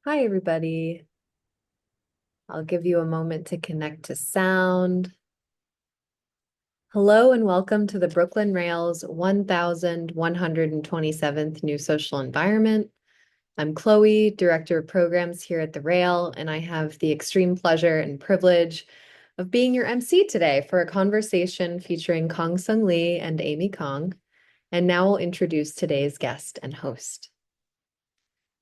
Hi, everybody. I'll give you a moment to connect to sound. Hello and welcome to the Brooklyn Rail's 1127th New Social Environment. I'm Chloe, Director of Programs here at the Rail, and I have the extreme pleasure and privilege of being your MC today for a conversation featuring Kang Seung Lee and Amy Kahng. And now I'll introduce today's guest and host.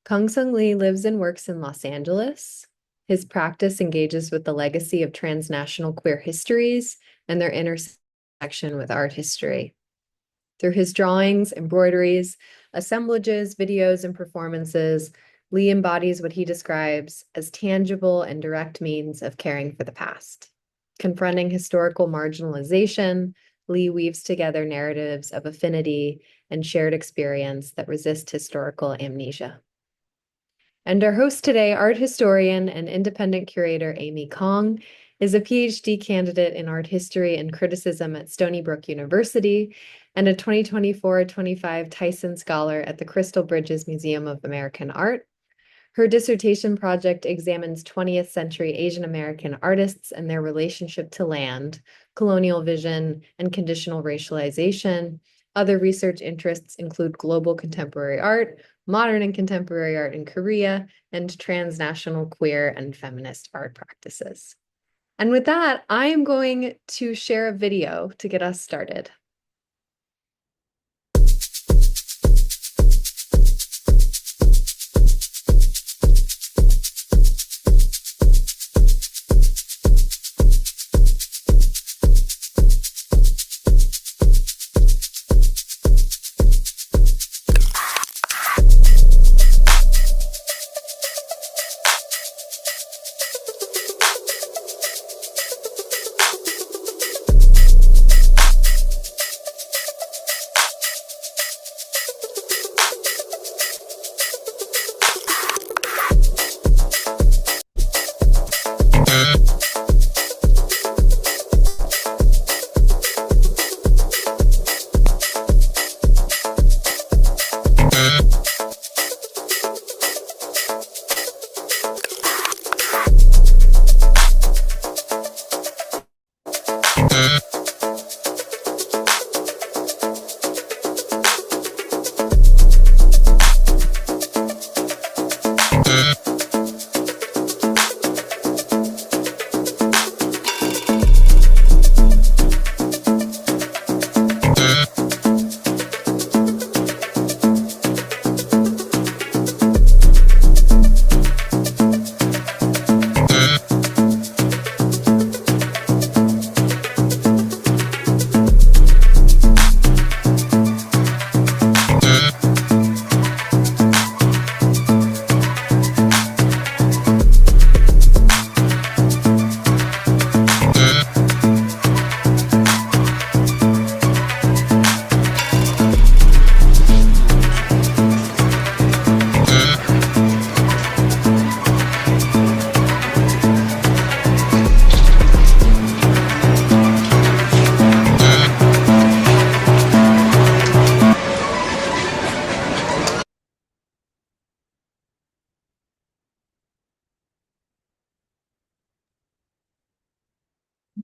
Kang Seung Lee lives and works in Los Angeles. His practice engages with the legacy of transnational queer histories and their intersection with art history. Through his drawings, embroideries, assemblages, videos, and performances, Lee embodies what he describes as tangible and direct means of caring for the past. Confronting historical marginalization, Lee weaves together narratives of affinity and shared experience that resist historical amnesia. And our host today, art historian and independent curator Amy Kahng, is a PhD candidate in art history and criticism at Stony Brook University and a 2024-25 Tyson Scholar at the Crystal Bridges Museum of American Art. Her dissertation project examines 20th century Asian American artists and their relationship to land, colonial vision, and conditional racialization. Other research interests include global contemporary art, modern and contemporary art in Korea, and transnational queer and feminist art practices. And with that, I am going to share a video to get us started.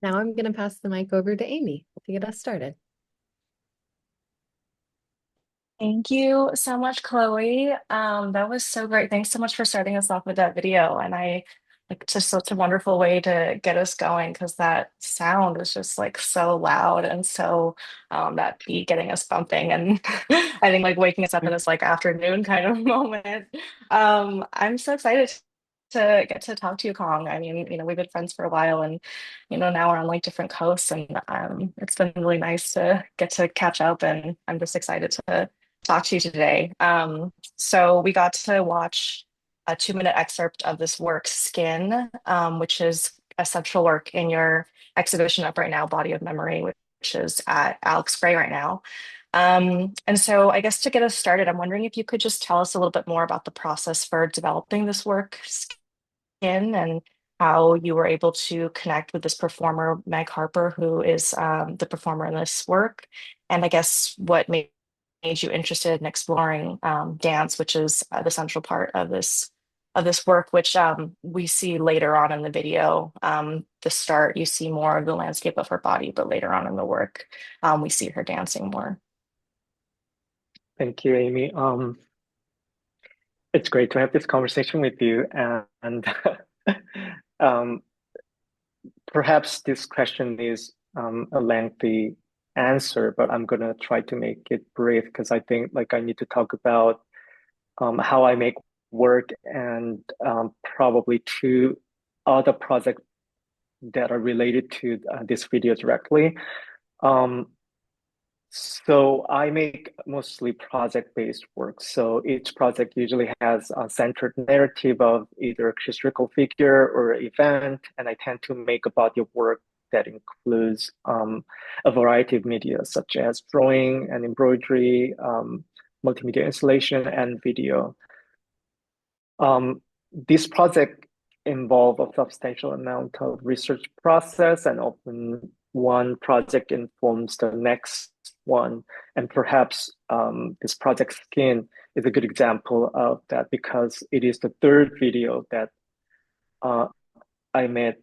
Now I'm going to pass the mic over to Amy to get us started. Thank you so much, Chloe. That was so great. Thanks so much for starting us off with that video. And I like just such a wonderful way to get us going because that sound was just like so loud and so that beat getting us bumping and I think like waking us up in this like afternoon kind of moment. I'm so excited to get to talk to you, Kong. I mean, we've been friends for a while and now we're on like different coasts and it's been really nice to get to catch up and I'm just excited to talk to you today. So we got to watch a 2-minute excerpt of this work, Skin, which is a central work in your exhibition up right now, Body of Memory, which is at Alex Gray right now. And so I guess to get us started, I'm wondering if you could just tell us a little bit more about the process for developing this work, Skin, and how you were able to connect with this performer, Meg Harper, who is the performer in this work, and I guess what made you interested in exploring dance, which is the central part of this of this work, which we see later on in the video. The start, you see more of the landscape of her body, but later on in the work, we see her dancing more. Thank you, Amy. It's great to have this conversation with you, and um, perhaps this question is a lengthy answer, but I'm gonna try to make it brief because I think like I need to talk about how I make work and probably two other projects that are related to this video directly. Um, So I make mostly project-based work. So each project usually has a centered narrative of either a historical figure or event, and I tend to make a body of work that includes a variety of media, such as drawing and embroidery, multimedia installation, and video. This project involve a substantial amount of research process, and often one project informs the next one. And perhaps this project Skin is a good example of that because it is the third video that uh, I made,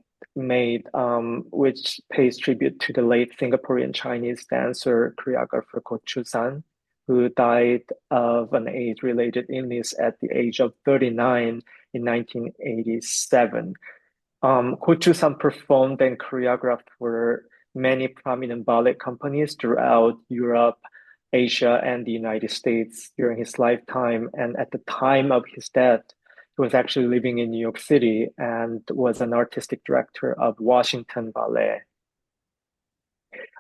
which pays tribute to the late Singaporean Chinese dancer choreographer Ko Chu-san, who died of an age-related illness at the age of 39 in 1987. Ko Chu-san performed and choreographed for many prominent ballet companies throughout Europe, Asia, and the United States during his lifetime. And at the time of his death, he was actually living in New York City and was an artistic director of Washington Ballet.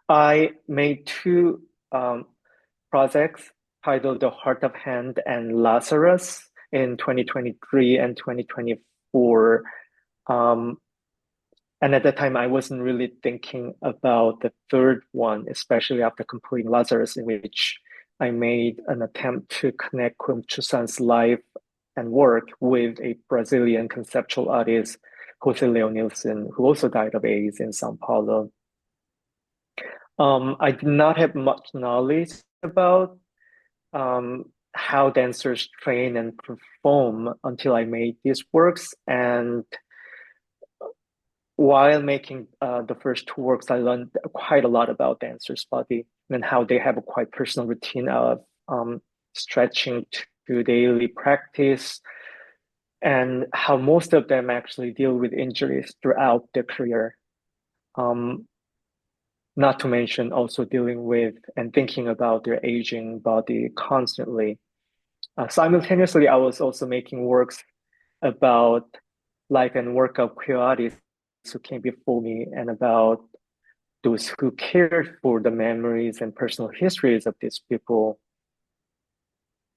I made two projects titled The Heart of Hand and Lazarus in 2023 and 2024. Um, and at that time, I wasn't really thinking about the third one, especially after completing Lazarus, in which I made an attempt to connect Kwon Chusan's life and work with a Brazilian conceptual artist, Jose Leo Nilsson, who also died of AIDS in Sao Paulo. I did not have much knowledge about how dancers train and perform until I made these works. And while making the first two works, I learned quite a lot about dancers' body and how they have a quite personal routine of stretching to daily practice, and how most of them actually deal with injuries throughout their career. Um, Not to mention also dealing with and thinking about their aging body constantly. Simultaneously, I was also making works about life and work of queer artists who came before me and about those who cared for the memories and personal histories of these people.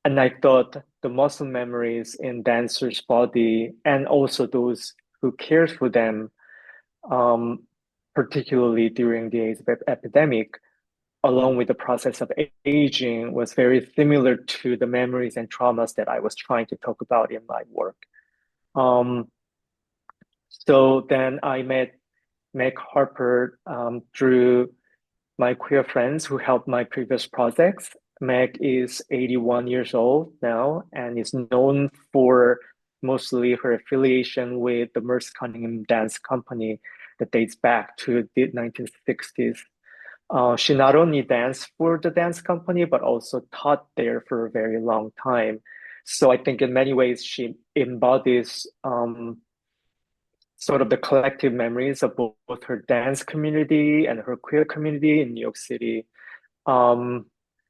And I thought the muscle memories in dancers' body and also those who cared for them, particularly during the AIDS epidemic, along with the process of aging, was very similar to the memories and traumas that I was trying to talk about in my work. So then I met Meg Harper through my queer friends who helped my previous projects. Meg is 81 years old now and is known for mostly her affiliation with the Merce Cunningham Dance Company that dates back to the 1960s. She not only danced for the dance company, but also taught there for a very long time. So I think in many ways, she embodies sort of the collective memories of both her dance community and her queer community in New York City. Um,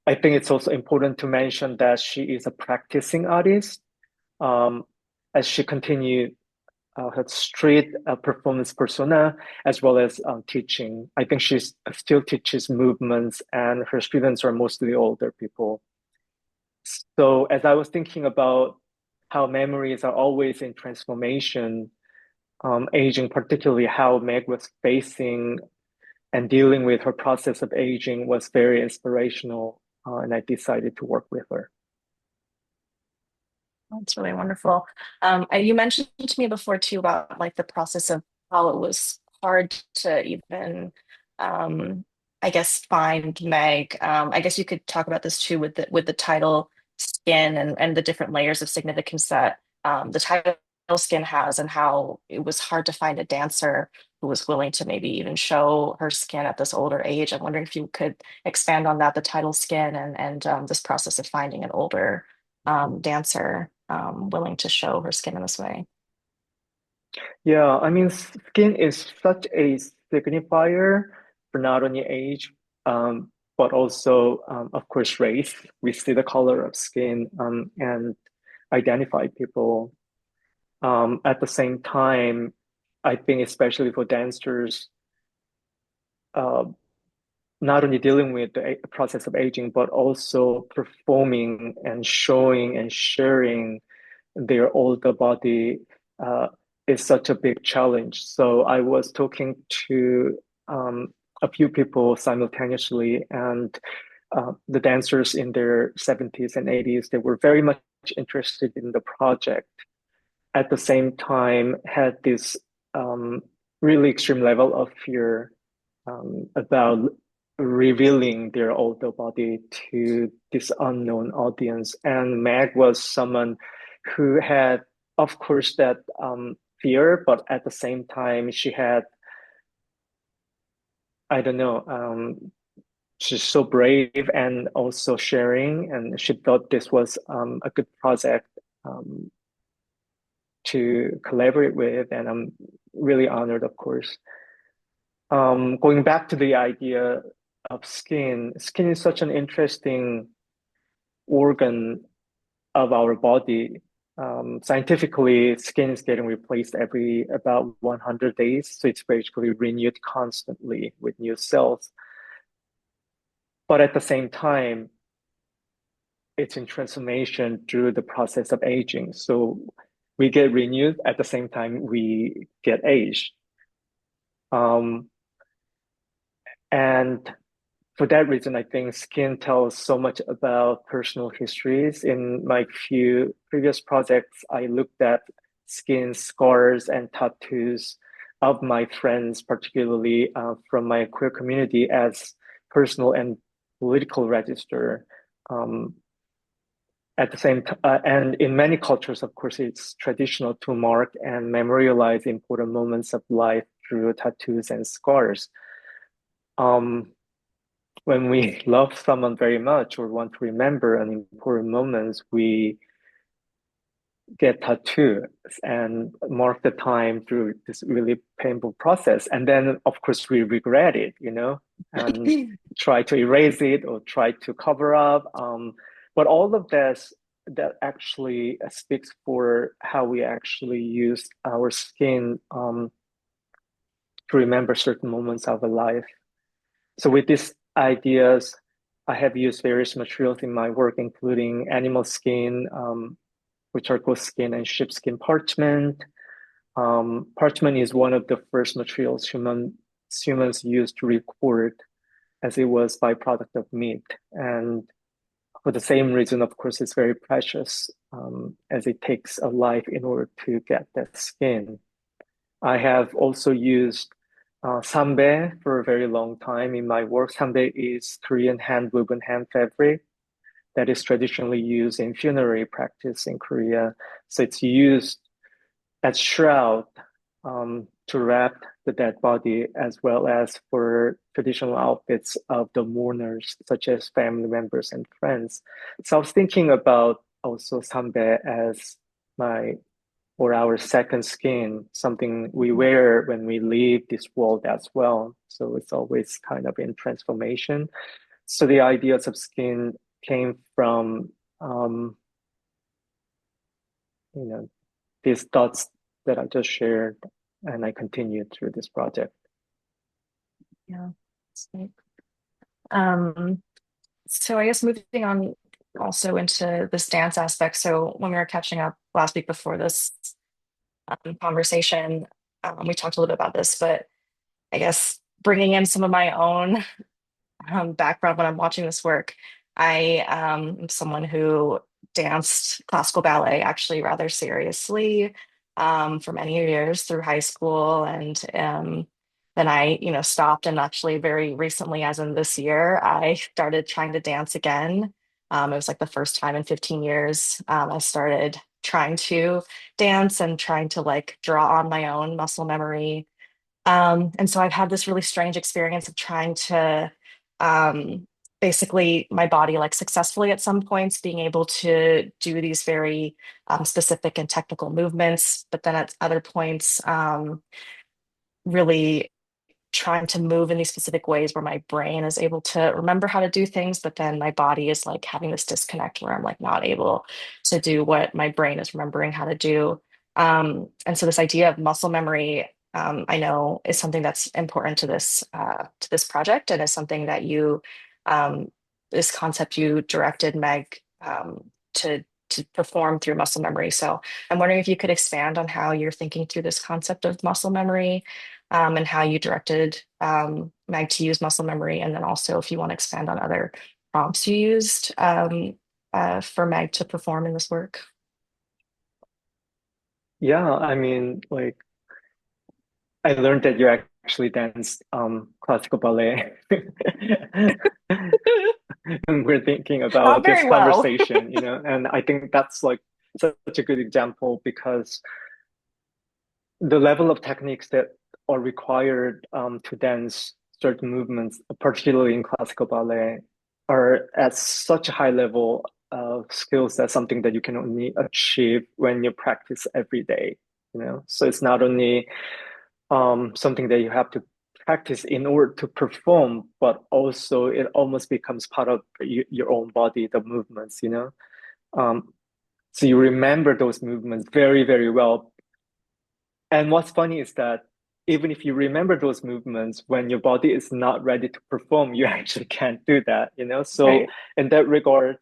I think it's also important to mention that she is a practicing artist um, as she continued her street performance persona as well as teaching. I think she still teaches movements, and her students are mostly older people. So as I was thinking about how memories are always in transformation, aging, particularly how Meg was facing and dealing with her process of aging, was very inspirational, and I decided to work with her. That's really wonderful. You mentioned to me before too about like the process of how it was hard to even, um, I guess, find Meg. I guess you could talk about this too with the title "Skin" and the different layers of significance that the title skin has, and how it was hard to find a dancer who was willing to maybe even show her skin at this older age. I'm wondering if you could expand on that, the title skin, and this process of finding an older dancer willing to show her skin in this way. Yeah, I mean, skin is such a signifier for not only age, but also, of course, race. We see the color of skin, and identify people. At the same time, I think especially for dancers, uh, not only dealing with the process of aging, but also performing and showing and sharing their older body uh, is such a big challenge. So I was talking to a few people simultaneously, and the dancers in their 70s and 80s, they were very much interested in the project. At the same time, had this um, really extreme level of fear about revealing their older body to this unknown audience. And Meg was someone who had, of course, that fear, but at the same time, she had, I don't know, she's so brave and also sharing, and she thought this was a good project um, to collaborate with, and I'm really honored, of course. Going back to the idea of skin, skin is such an interesting organ of our body. Scientifically, skin is getting replaced every about 100 days, so it's basically renewed constantly with new cells. But at the same time, it's in transformation through the process of aging. So we get renewed at the same time we get aged. Um, and for that reason, I think skin tells so much about personal histories. In my few previous projects, I looked at skin scars and tattoos of my friends, particularly from my queer community, as personal and political register. Um, at the same time, and in many cultures, of course, it's traditional to mark and memorialize important moments of life through tattoos and scars. Um, when we love someone very much or want to remember an important moment, we get tattoos and mark the time through this really painful process. And then, of course, we regret it, and try to erase it or try to cover up. But all of this that actually speaks for how we actually use our skin to remember certain moments of our life. So with these ideas, I have used various materials in my work, including animal skin, which are goat skin and sheepskin parchment. Parchment is one of the first materials humans used to record, as it was byproduct of meat. And for the same reason, of course, it's very precious, as it takes a life in order to get that skin. I have also used sambe for a very long time in my work. Sambe is Korean hand woven hand fabric that is traditionally used in funerary practice in Korea. So it's used as shroud to wrap the dead body, as well as for traditional outfits of the mourners, such as family members and friends. So I was thinking about also sambe as my or our second skin, something we wear when we leave this world as well. So it's always kind of in transformation. So the ideas of skin came from, you know, these thoughts that I just shared, and I continued through this project. Yeah. That's great. Um, so I guess moving on also into this dance aspect. So when we were catching up last week before this conversation, we talked a little bit about this, but I guess bringing in some of my own background when I'm watching this work, I am someone who danced classical ballet actually rather seriously for many years through high school, and then I, stopped, and actually very recently, as in this year, I started trying to dance again. It was like the first time in 15 years I started trying to dance and trying to like draw on my own muscle memory. And so I've had this really strange experience of trying to basically my body like successfully at some points being able to do these very specific and technical movements, but then at other points really trying to move in these specific ways where my brain is able to remember how to do things, but then my body is like having this disconnect where I'm like not able to do what my brain is remembering how to do. And so this idea of muscle memory, I know is something that's important to this project, and is something that you, um, this concept you directed Meg to perform through muscle memory. So I'm wondering if you could expand on how you're thinking through this concept of muscle memory, and how you directed Meg to use muscle memory, and then also if you want to expand on other prompts you used for Meg to perform in this work. Yeah, I mean, like I learned that you actually danced classical ballet. And we're thinking Not about this very well. conversation, you know, and I think that's like such a good example because the level of techniques that are required to dance certain movements, particularly in classical ballet, are at such a high level of skills. That's something that you can only achieve when you practice every day, you know. So it's not only something that you have to practice in order to perform, but also it almost becomes part of your own body, the movements, you know. Um, so you remember those movements very, very well. And what's funny is that even if you remember those movements, when your body is not ready to perform, you actually can't do that, you know? So Right. in that regard,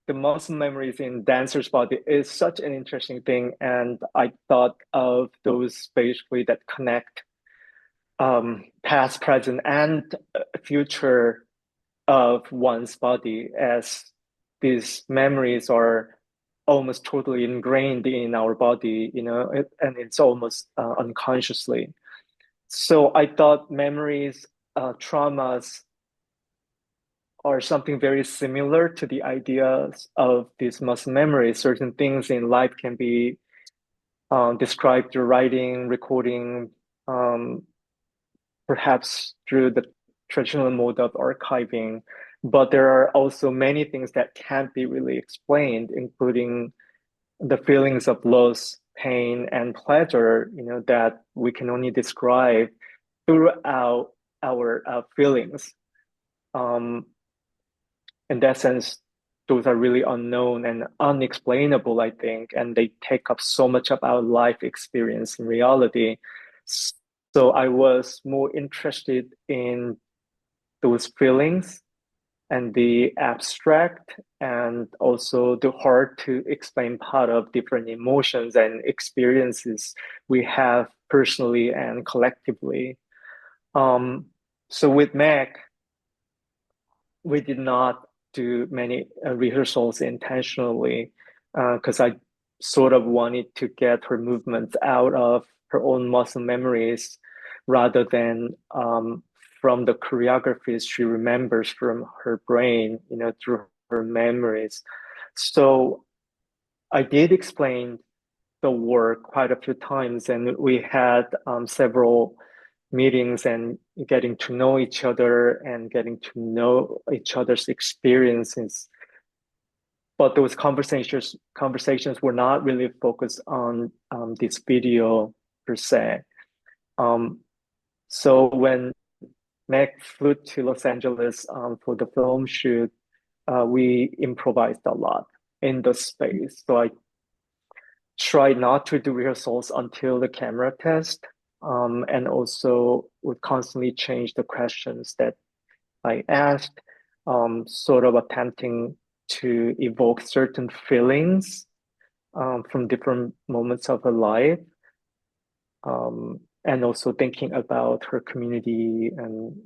the muscle memories in dancer's body is such an interesting thing. And I thought of those basically that connect past, present, and future of one's body as these memories are almost totally ingrained in our body, you know, and it's almost unconsciously. So I thought memories, traumas are something very similar to the ideas of these muscle memories. Certain things in life can be described through writing, recording, um, perhaps through the traditional mode of archiving. But there are also many things that can't be really explained, including the feelings of loss, pain, and pleasure, you know, that we can only describe throughout our feelings. Um, in that sense, those are really unknown and unexplainable, I think, and they take up so much of our life experience in reality. So I was more interested in those feelings and the abstract and also the hard to explain part of different emotions and experiences we have personally and collectively. Um, so with Meg, we did not do many rehearsals intentionally because I sort of wanted to get her movements out of her own muscle memories rather than from the choreographies she remembers from her brain, you know, through her memories. So I did explain the work quite a few times, and we had several meetings and getting to know each other and getting to know each other's experiences. But those conversations were not really focused on this video per se. Um, so when Meg flew to Los Angeles for the film shoot, we improvised a lot in the space. So I try not to do rehearsals until the camera test, and also would constantly change the questions that I asked, sort of attempting to evoke certain feelings from different moments of her life, and also thinking about her community and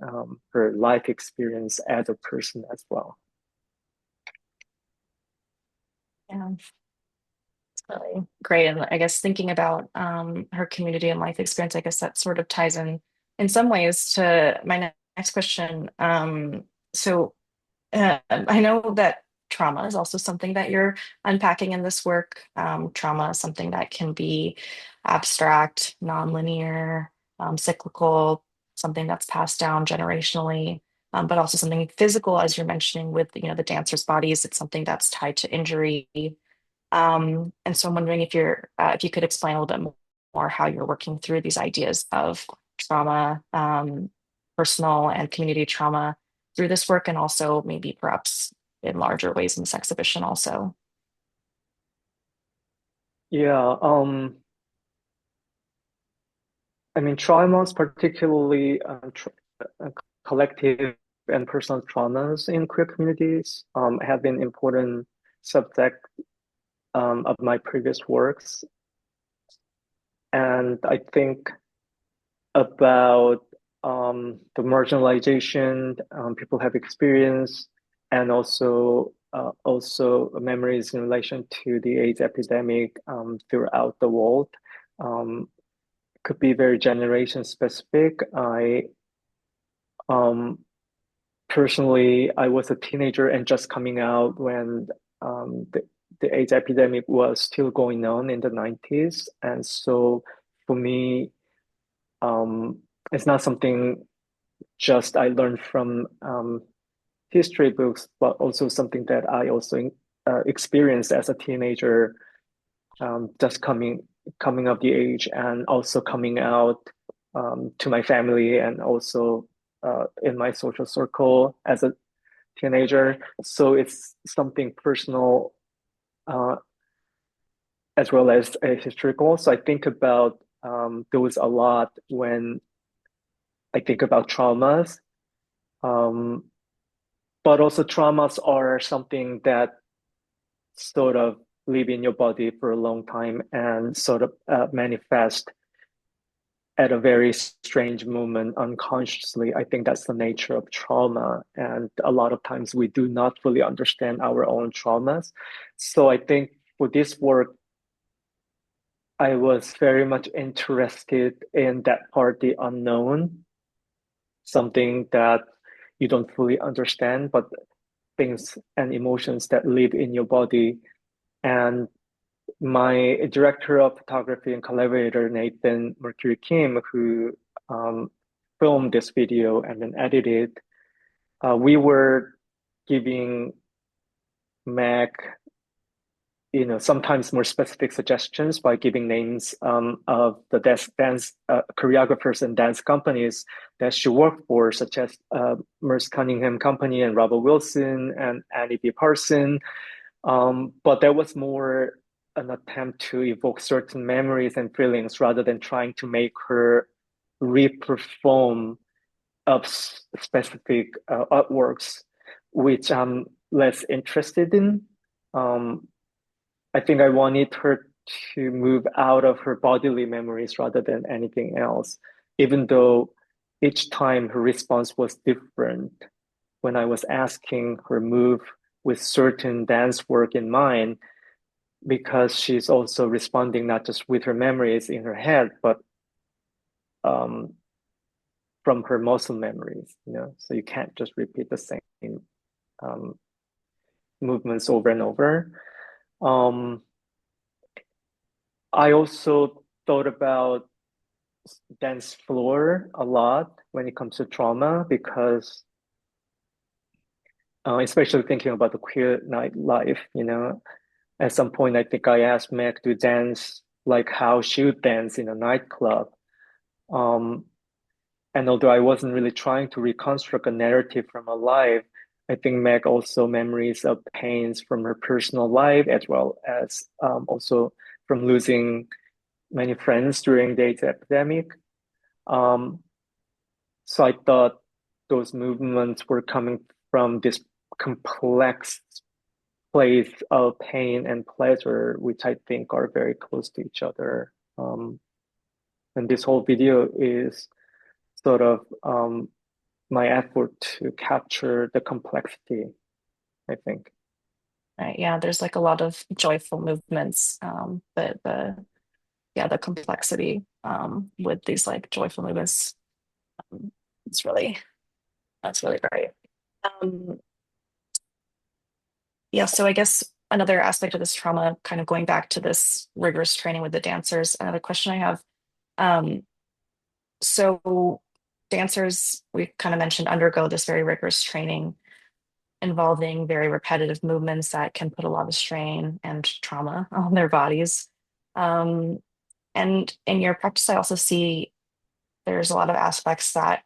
her life experience as a person as well. Yeah, it's really great. And I guess thinking about her community and life experience, I guess that sort of ties in some ways to my next question. So I know that trauma is also something that you're unpacking in this work. Trauma is something that can be abstract, nonlinear, cyclical, something that's passed down generationally, but also something physical, as you're mentioning with the dancers' bodies. It's something that's tied to injury. And so I'm wondering if you could explain a little bit more how you're working through these ideas of trauma, personal and community trauma through this work, and also maybe perhaps in larger ways in this exhibition also. Yeah, I mean, traumas, particularly uh, collective and personal traumas in queer communities, have been important subject of my previous works. And I think about the marginalization people have experienced, and also memories in relation to the AIDS epidemic throughout the world. Could be very generation specific. I um, personally, I was a teenager and just coming out when the AIDS epidemic was still going on in the 90s, and so for me, um, it's not something just I learned from history books, but also something that I also experienced as a teenager, just coming of the age, and also coming out to my family, and also in my social circle as a teenager. So it's something personal uh, as well as historical. So I think about those a lot when I think about traumas. Um, but also traumas are something that sort of live in your body for a long time and sort of manifest at a very strange moment unconsciously. I think that's the nature of trauma. And a lot of times we do not fully understand our own traumas. So I think for this work, I was very much interested in that part, the unknown, something that you don't fully understand, but things and emotions that live in your body. And my director of photography and collaborator, Nathan Mercury Kim, who um, filmed this video and then edited, we were giving Meg, sometimes more specific suggestions by giving names of the dance choreographers and dance companies that she worked for, such as Merce Cunningham Company and Robert Wilson and Annie B. Parson. But that was more an attempt to evoke certain memories and feelings rather than trying to make her reperform of specific artworks, which I'm less interested in. Um, I think I wanted her to move out of her bodily memories rather than anything else, even though each time her response was different. When I was asking her move with certain dance work in mind, because she's also responding not just with her memories in her head, but um, from her muscle memories. So you can't just repeat the same um, movements over and over. Um, I also thought about dance floor a lot when it comes to trauma, because especially thinking about the queer nightlife. At some point, I think I asked Meg to dance like how she would dance in a nightclub. Um, and although I wasn't really trying to reconstruct a narrative from her life, I think Meg also memories of pains from her personal life, as well as also from losing many friends during the AIDS epidemic. Um, so I thought those movements were coming from this complex place of pain and pleasure, which I think are very close to each other. And this whole video is sort of my effort to capture the complexity, I think. Right. Yeah, there's like a lot of joyful movements, but the complexity with these like joyful movements, um, it's really that's really great. Um, Yeah, so I guess another aspect of this trauma, kind of going back to this rigorous training with the dancers, another question I have. Um, so dancers, we kind of mentioned, undergo this very rigorous training involving very repetitive movements that can put a lot of strain and trauma on their bodies. Um, and in your practice, I also see there's a lot of aspects that,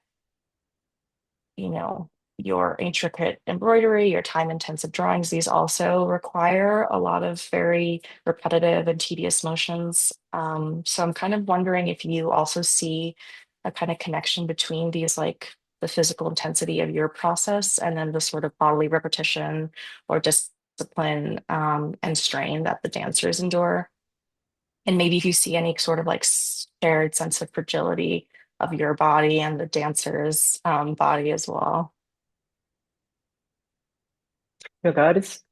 you know, your intricate embroidery, your time-intensive drawings, these also require a lot of very repetitive and tedious motions. So I'm kind of wondering if you also see a kind of connection between these, like the physical intensity of your process and then the sort of bodily repetition or discipline and strain that the dancers endure. And maybe if you see any sort of like shared sense of fragility of your body and the dancer's body as well. Yeah, that is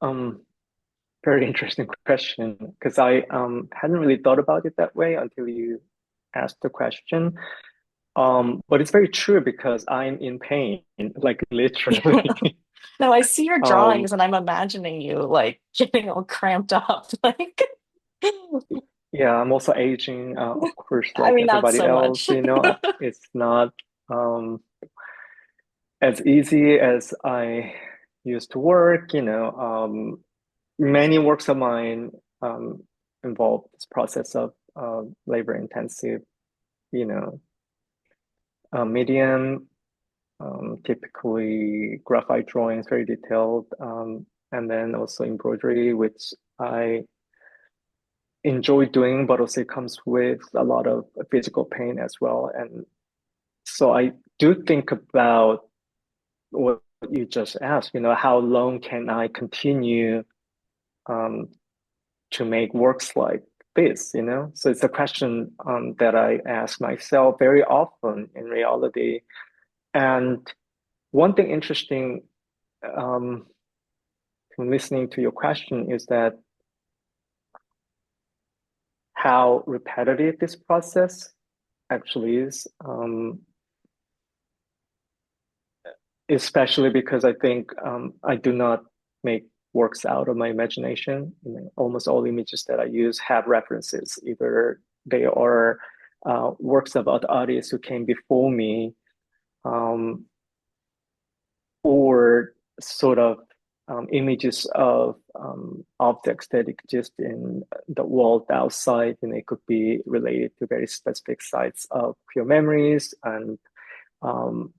very interesting question because I hadn't really thought about it that way until you asked the question. But it's very true because I'm in pain, like literally. Yeah. No, I see your Um, drawings and I'm imagining you like getting all cramped up. Like, yeah, I'm also aging, of course, I like mean, not everybody so else, much. it's not as easy as I used to work, many works of mine um, involve this process of labor intensive, you know, medium, typically graphite drawings, very detailed, and then also embroidery, which I enjoy doing, but also it comes with a lot of physical pain as well. And so I do think about what you just asked, how long can I continue um, to make works like this? So it's a question that I ask myself very often in reality. And one thing interesting um, from listening to your question is that how repetitive this process actually is, especially because I think I do not make works out of my imagination. Almost all images that I use have references. Either they are works of other artists who came before me, um, or sort of images of objects that exist in the world outside, and it could be related to very specific sites of pure memories and um,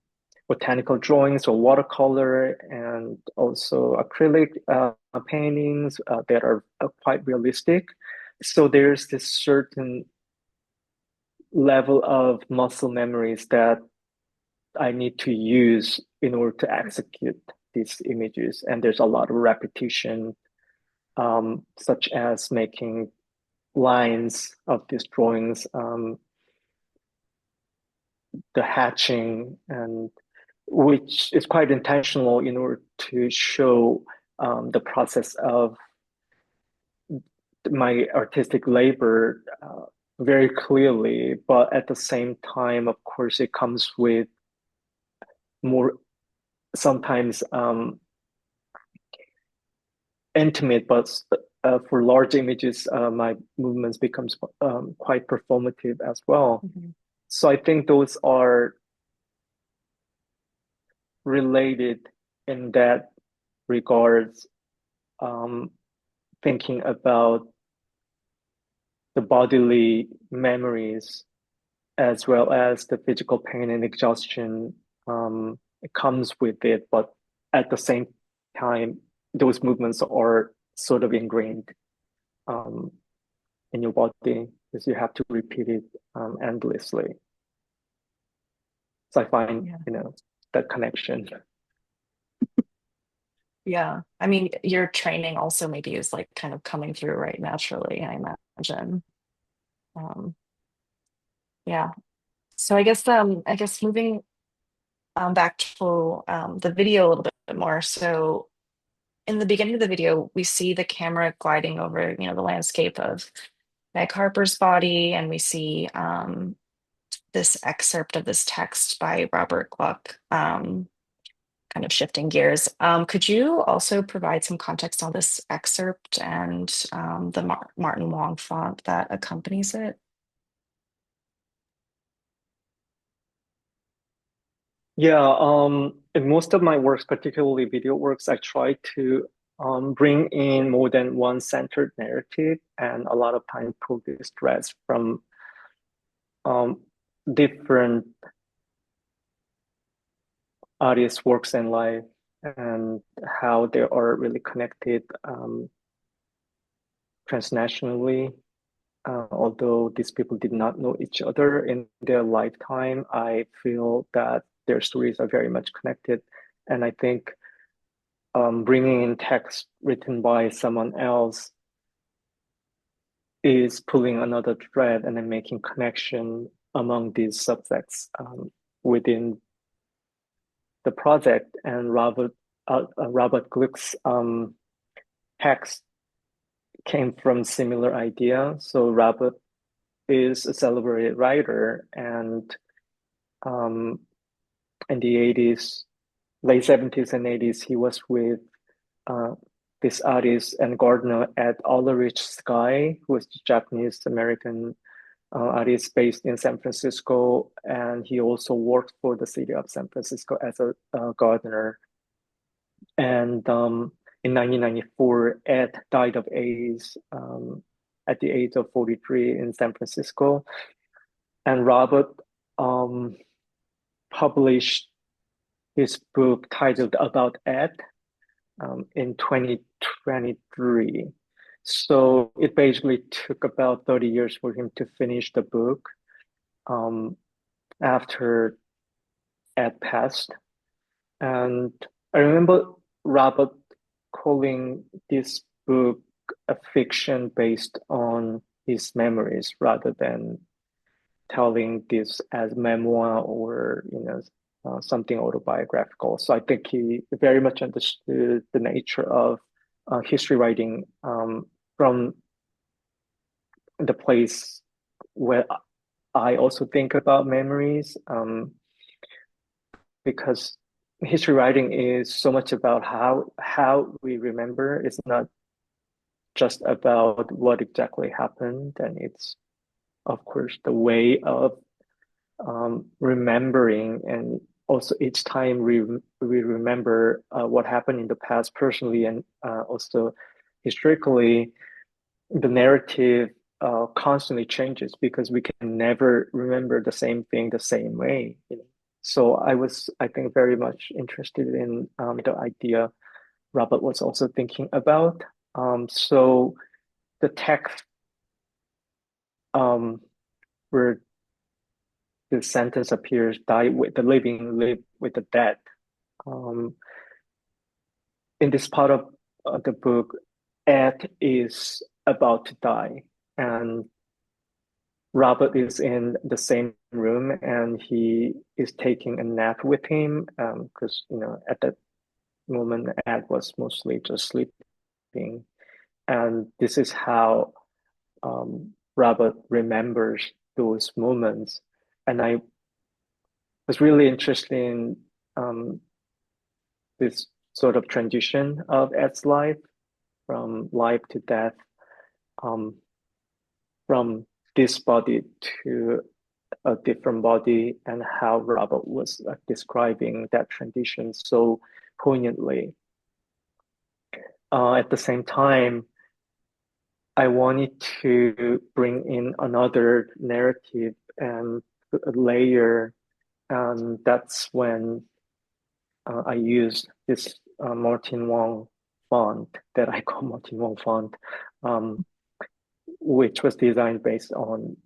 botanical drawings or watercolor, and also acrylic paintings that are quite realistic. So there's this certain level of muscle memories that I need to use in order to execute these images. And there's a lot of repetition, such as making lines of these drawings, the hatching, and which is quite intentional in order to show the process of my artistic labor very clearly. But at the same time, of course, it comes with more sometimes intimate, but for large images, my movements becomes quite performative as well. Mhm. So I think those are related in that regards, um, thinking about the bodily memories as well as the physical pain and exhaustion. It comes with it, but at the same time, those movements are sort of ingrained um, in your body because you have to repeat it endlessly. So I find, Yeah. that connection. Yeah. I mean, your training also maybe is like kind of coming through right naturally, I imagine. Um, yeah. So I guess moving back to the video a little bit more. So in the beginning of the video, we see the camera gliding over, the landscape of Meg Harper's body, and we see this excerpt of this text by Robert Gluck. kind of shifting gears. Could you also provide some context on this excerpt and the Martin Wong font that accompanies it? Yeah, in most of my works, particularly video works, I try to bring in more than one centered narrative, and a lot of time pull these threads from um, different artists' works and life, and how they are really connected transnationally. Although these people did not know each other in their lifetime, I feel that their stories are very much connected. And I think bringing in text written by someone else is pulling another thread and then making connection among these subjects within the project. And Robert Gluck's text came from similar idea. So Robert is a celebrated writer, and in the 80s, late 70s and 80s, he was with uh, this artist and gardener at Ulrich Sky, who was a Japanese American artist based in San Francisco, and he also worked for the city of San Francisco as a gardener. And in 1994, Ed died of AIDS at the age of 43 in San Francisco. And Robert published his book titled About Ed in 2023. So it basically took about 30 years for him to finish the book after Ed passed. And I remember Robert calling this book a fiction based on his memories rather than telling this as memoir or something autobiographical. So I think he very much understood the nature of history writing from the place where I also think about memories, because history writing is so much about how we remember. It's not just about what exactly happened, and it's of course the way of remembering, and also each time we remember what happened in the past personally and also historically, the narrative constantly changes because we can never remember the same thing the same way. So I think, very much interested in the idea Robert was also thinking about. So the text where the sentence appears, die with the living, live with the dead. Um, in this part of the book, Ed is about to die, and Robert is in the same room, and he is taking a nap with him because at that moment Ed was mostly just sleeping, and this is how Robert remembers those moments. And I was really interested in this sort of transition of Ed's life from life to death, from this body to a different body, and how Robert was describing that transition so poignantly. At the same time, I wanted to bring in another narrative and a layer, and that's when I used this Martin Wong font that I call Martin Wong font, which was designed based on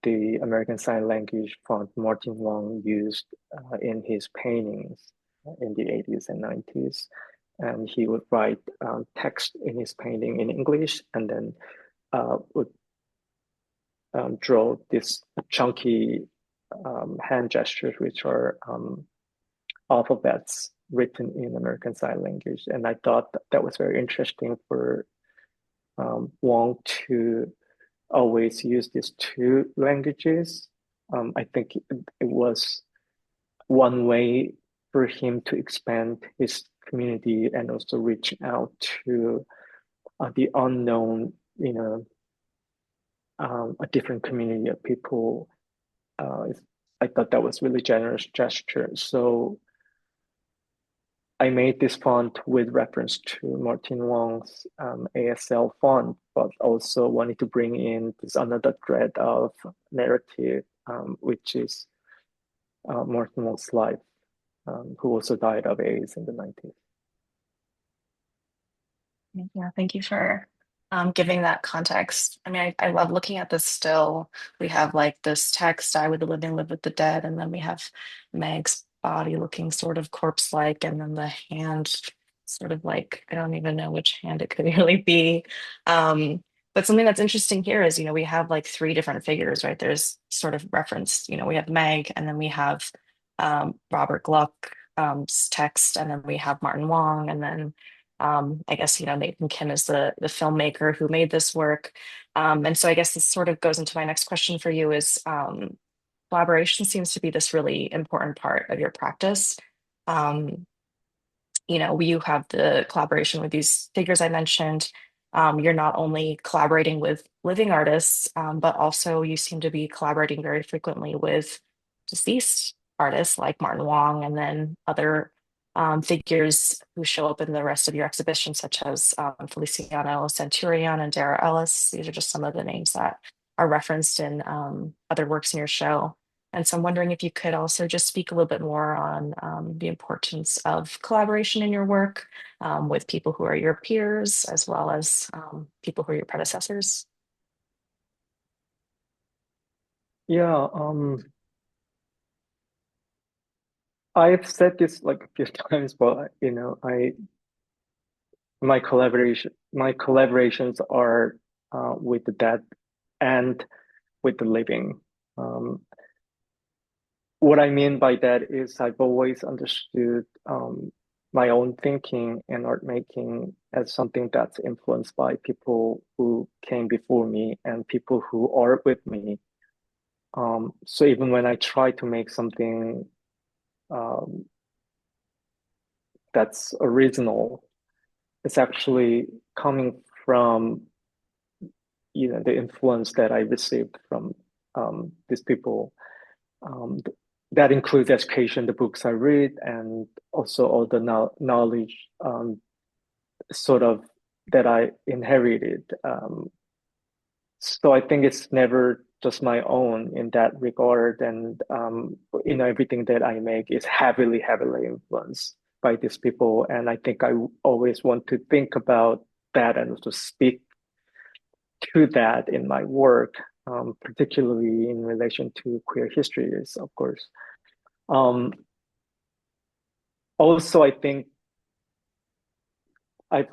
the American Sign Language font Martin Wong used in his paintings in the 80s and 90s. And he would write text in his painting in English, and then would draw this chunky hand gestures, which are alphabets written in American Sign Language. And I thought that was very interesting for Wong to always use these two languages. I think it was one way for him to expand his community and also reach out to the unknown in a different community of people. I thought that was really generous gesture. So I made this font with reference to Martin Wong's ASL font, but also wanted to bring in this another thread of narrative, which is Martin Wong's life, who also died of AIDS in the 90s. Yeah, thank you for giving that context. I mean, I love looking at this still. We have like this text, "I with the living, live with the dead," and then we have Meg's body looking sort of corpse-like, and then the hand sort of like, I don't even know which hand it could really be. But something that's interesting here is, we have like three different figures, right? There's sort of reference, we have Meg, and then we have Robert Gluck's text, and then we have Martin Wong, and then I guess, Nathan Kim is the filmmaker who made this work. And so I guess this sort of goes into my next question for you is collaboration seems to be this really important part of your practice. Um, you have the collaboration with these figures I mentioned. You're not only collaborating with living artists, but also you seem to be collaborating very frequently with deceased artists like Martin Wong, and then other figures who show up in the rest of your exhibition, such as Feliciano Centurion and Dara Ellis. These are just some of the names that are referenced in other works in your show. And so I'm wondering if you could also just speak a little bit more on the importance of collaboration in your work with people who are your peers, as well as people who are your predecessors. Yeah, I've said this like a few times, but my collaborations are with the dead and with the living. What I mean by that is I've always understood my own thinking and art making as something that's influenced by people who came before me and people who are with me. So even when I try to make something um, that's original, it's actually coming from the influence that I received from these people. Um, that includes education, the books I read, and also all the knowledge sort of that I inherited. So I think it's never just my own in that regard, and everything that I make is heavily, heavily influenced by these people, and I think I always want to think about that and also speak to that in my work, particularly in relation to queer histories, of course. Um, Also, I think I've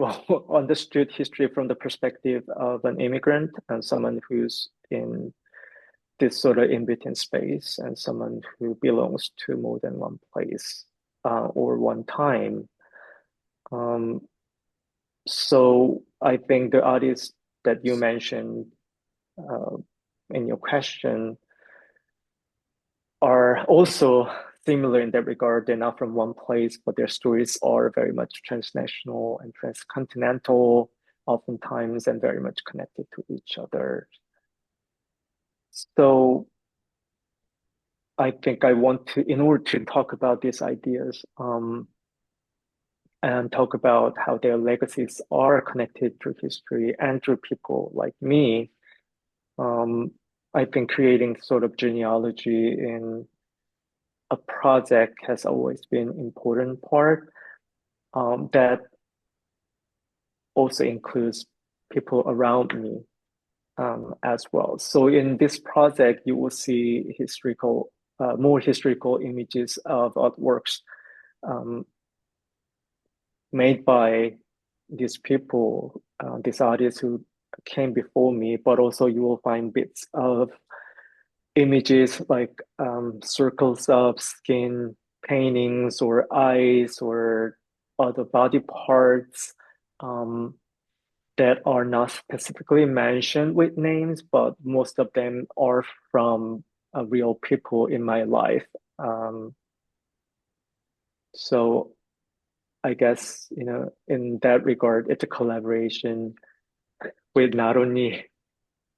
understood history from the perspective of an immigrant and someone who's in this sort of in-between space and someone who belongs to more than one place or one time. Um, so I think the artists that you mentioned uh, in your question are also similar in that regard. They're not from one place, but their stories are very much transnational and transcontinental, oftentimes, and very much connected to each other. So I think I want to, in order to talk about these ideas, and talk about how their legacies are connected through history and through people like me, I think creating sort of genealogy in a project has always been an important part that also includes people around me as well. So in this project, you will see more historical images of artworks made by these people, these artists who came before me, but also you will find bits of images like circles of skin paintings or eyes or other body parts that are not specifically mentioned with names, but most of them are from real people in my life. So I guess, in that regard, it's a collaboration with not only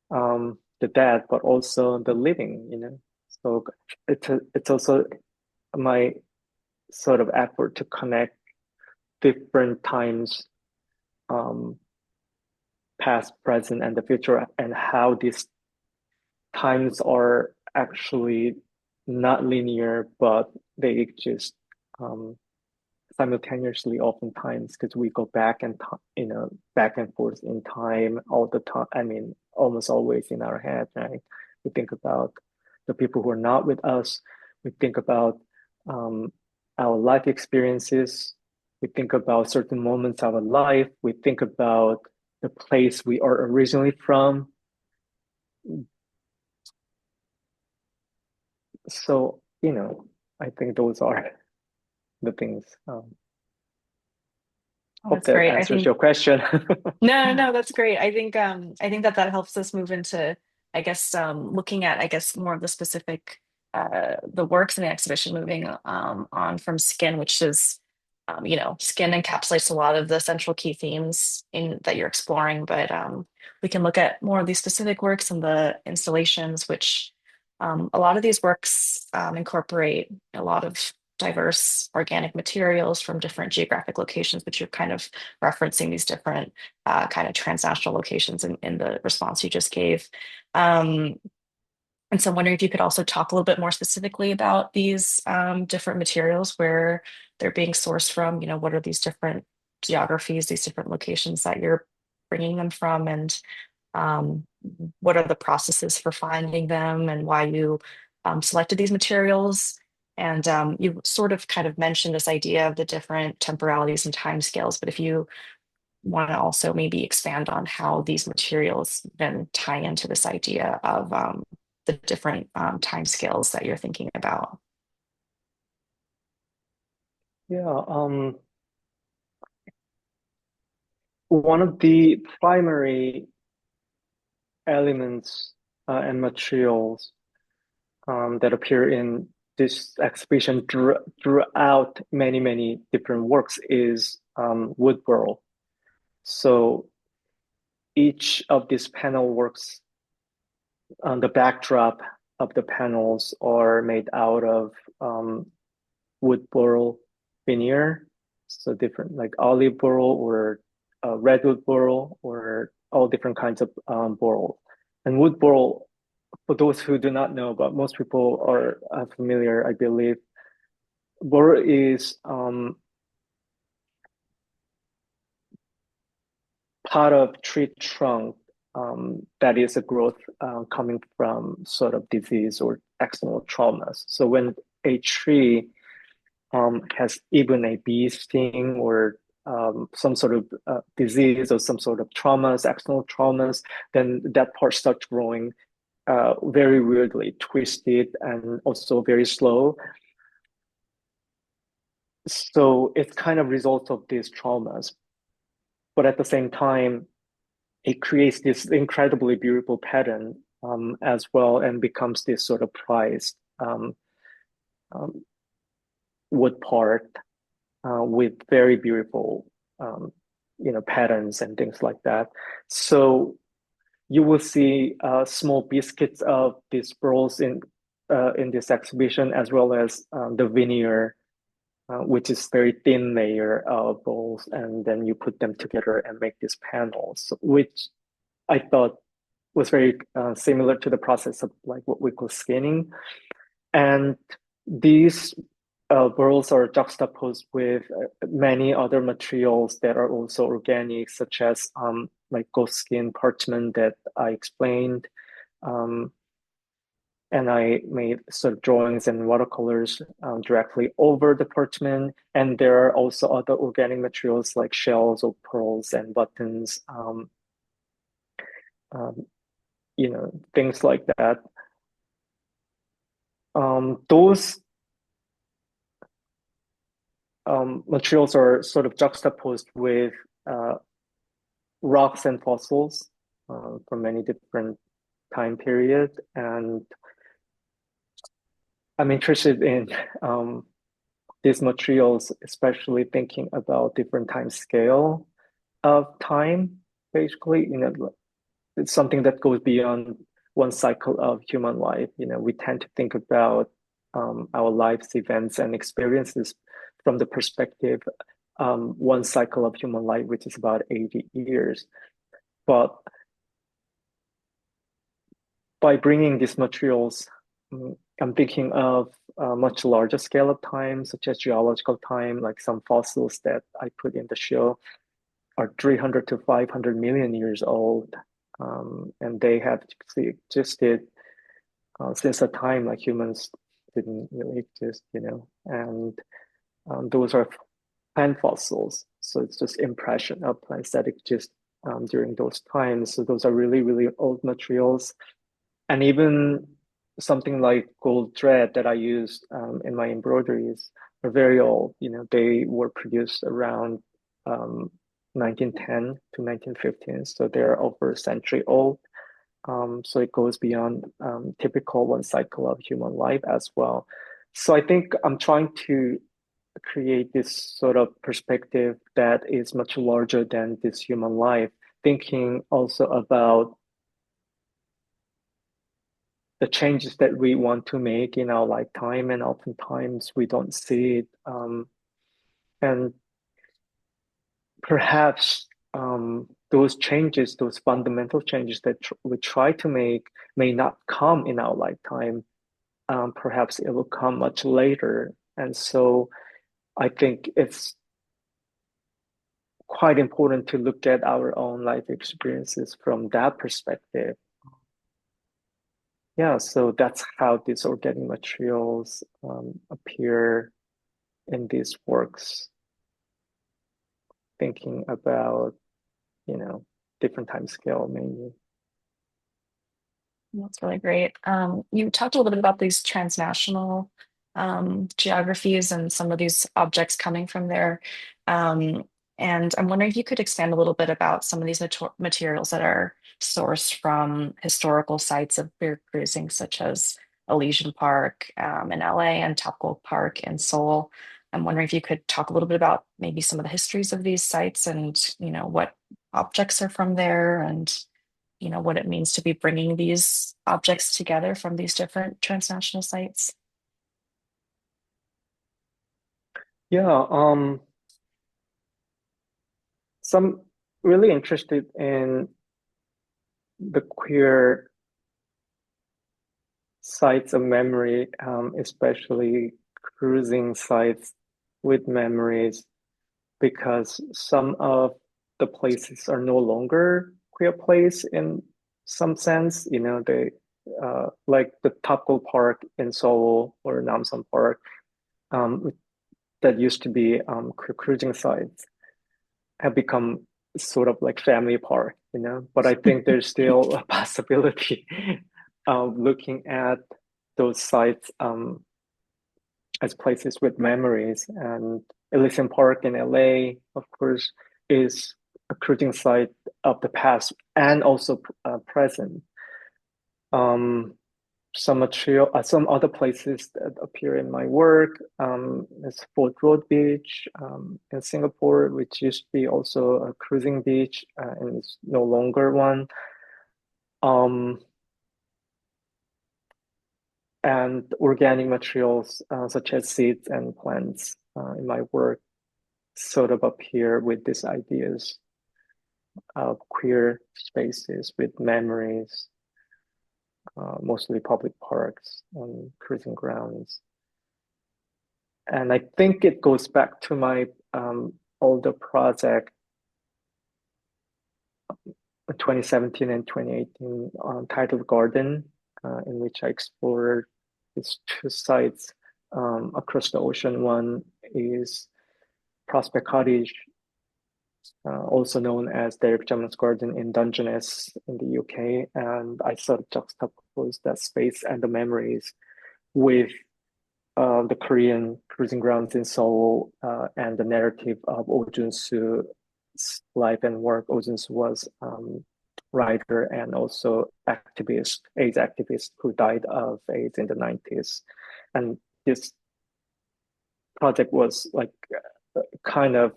the dead, but also the living. So it's also my sort of effort to connect different times, um, past, present, and the future, and how these times are actually not linear, but they exist um, simultaneously oftentimes because we go back and forth in time all the time. I mean, almost always in our head, right? We think about the people who are not with us. We think about um, our life experiences. We think about certain moments of our life. We think about the place we are originally from. So, I think those are the things. Oh, Hope that's that great. I answers think your question. no, that's great. I think that that helps us move into, I guess, looking at, I guess, more of the specific, the works in the exhibition, moving on from skin, which is, skin encapsulates a lot of the central key themes in that you're exploring. But we can look at more of these specific works and the installations, which a lot of these works incorporate a lot of diverse organic materials from different geographic locations, which you're kind of referencing these different kind of transnational locations in the response you just gave. Um, and so I'm wondering if you could also talk a little bit more specifically about these different materials, where they're being sourced from, what are these different geographies, these different locations that you're bringing them from, and um, what are the processes for finding them and why you selected these materials. And you sort of kind of mentioned this idea of the different temporalities and timescales, but if you want to also maybe expand on how these materials then tie into this idea of the different timescales that you're thinking about. Yeah, one of the primary elements and materials that appear in this exhibition throughout many, many different works is wood burl. So each of these panel works on the backdrop of the panels are made out of wood burl veneer. So different like olive burl or redwood burl or all different kinds of burl. And wood burl, for those who do not know, but most people are familiar, I believe, burl is part of tree trunk that is a growth coming from sort of disease or external traumas. So when a tree has even a bee sting or some sort of disease or some sort of traumas, external traumas, then that part starts growing very weirdly, twisted, and also very slow. So it's kind of result of these traumas. But at the same time, it creates this incredibly beautiful pattern as well and becomes this sort of prized um, wood part with very beautiful um, patterns and things like that. So you will see small biscuits of these pearls in this exhibition, as well as the veneer, which is very thin layer of balls, and then you put them together and make these panels, which I thought was very similar to the process of like what we call skinning. And these burls are juxtaposed with many other materials that are also organic, such as like ghost skin parchment that I explained. Um, and I made sort of drawings and watercolors directly over the parchment. And there are also other organic materials like shells or pearls and buttons, um, things like that. Those materials are sort of juxtaposed with uh, rocks and fossils from many different time periods. And I'm interested in these materials, especially thinking about different time scale of time, basically, it's something that goes beyond one cycle of human life. We tend to think about our life's events and experiences from the perspective one cycle of human life, which is about 80 years. But by bringing these materials, I'm thinking of a much larger scale of time, such as geological time, like some fossils that I put in the show are 300 to 500 million years old. And they have existed since a time like humans didn't really exist, and those are plant fossils. So it's just impression of plants that exist during those times. So those are really, really old materials. And even something like gold thread that I use in my embroideries are very old. They were produced around 1910 to 1915. So they're over a century old. So it goes beyond typical one cycle of human life as well. So I think I'm trying to create this sort of perspective that is much larger than this human life, thinking also about the changes that we want to make in our lifetime, and oftentimes we don't see it. And perhaps those changes, those fundamental changes that we try to make may not come in our lifetime. Perhaps it will come much later. And so I think it's quite important to look at our own life experiences from that perspective. Yeah, so that's how these organic materials appear in these works, thinking about, different time scale mainly. That's really great. You talked a little bit about these transnational geographies and some of these objects coming from there. And I'm wondering if you could expand a little bit about some of these materials that are sourced from historical sites of queer cruising, such as Elysian Park in LA and Top Gold Park in Seoul. I'm wondering if you could talk a little bit about maybe some of the histories of these sites and, what objects are from there and what it means to be bringing these objects together from these different transnational sites. Yeah, so I'm really interested in the queer sites of memory, especially cruising sites with memories, because some of the places are no longer queer place in some sense. They like the Tapgol Park in Seoul or Namsan Park, that used to be queer cruising sites, have become sort of like family park, But I think there's still a possibility of looking at those sites as places with memories. And Elysian Park in LA, of course, is a cruising site of the past and also present. Some other places that appear in my work is Fort Road Beach in Singapore, which used to be also a cruising beach and is no longer one. And organic materials such as seeds and plants in my work sort of appear with these ideas of queer spaces with memories, mostly public parks and cruising grounds. And I think it goes back to my older project, 2017 and 2018, titled Garden, in which I explored these two sites across the ocean. One is Prospect Cottage, also known as Derek Jamlin's Garden in Dungeness in the UK. And I sort of juxtaposed that space and the memories with the Korean cruising grounds in Seoul and the narrative of Oh Jun-soo's life and work. Oh Jun-soo was writer and also activist, AIDS activist who died of AIDS in the 90s. And this project was like kind of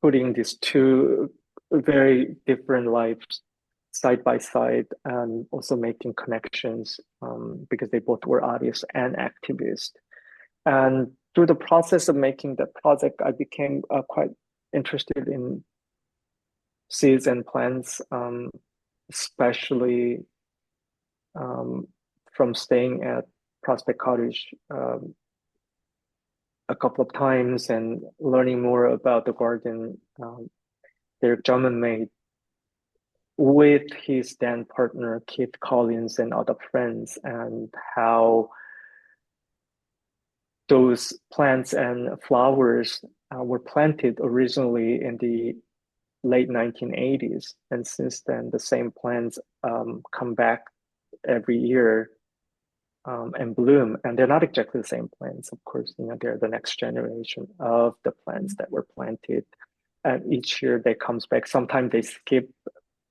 putting these two very different lives side by side and also making connections because they both were artists and activists. And through the process of making that project, I became quite interested in seeds and plants, especially from staying at Prospect Cottage a couple of times and learning more about the garden Derek Drummond made with his then partner Keith Collins and other friends, and how those plants and flowers were planted originally in the late 1980s, and since then the same plants come back every year and bloom, and they're not exactly the same plants, of course. They're the next generation of the plants that were planted, and each year they comes back. Sometimes they skip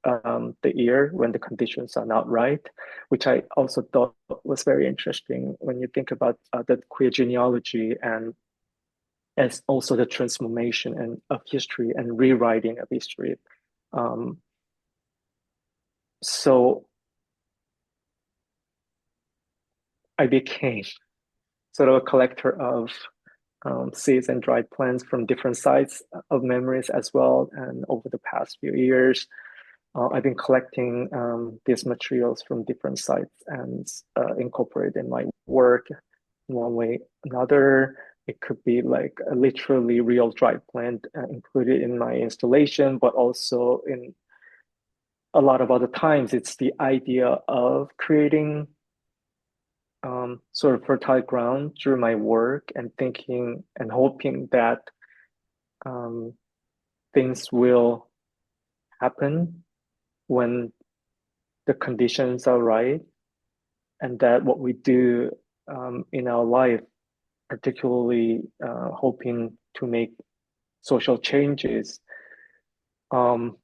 the year when the conditions are not right, which I also thought was very interesting when you think about the queer genealogy and as also the transformation and of history and rewriting of history. So I became sort of a collector of seeds and dried plants from different sites of memories as well. And over the past few years, I've been collecting these materials from different sites and incorporate in my work in one way or another. It could be like a literally real dried plant included in my installation, but also in a lot of other times, it's the idea of creating sort of fertile ground through my work and thinking and hoping that um, things will happen when the conditions are right, and that what we do in our life, particularly hoping to make social changes,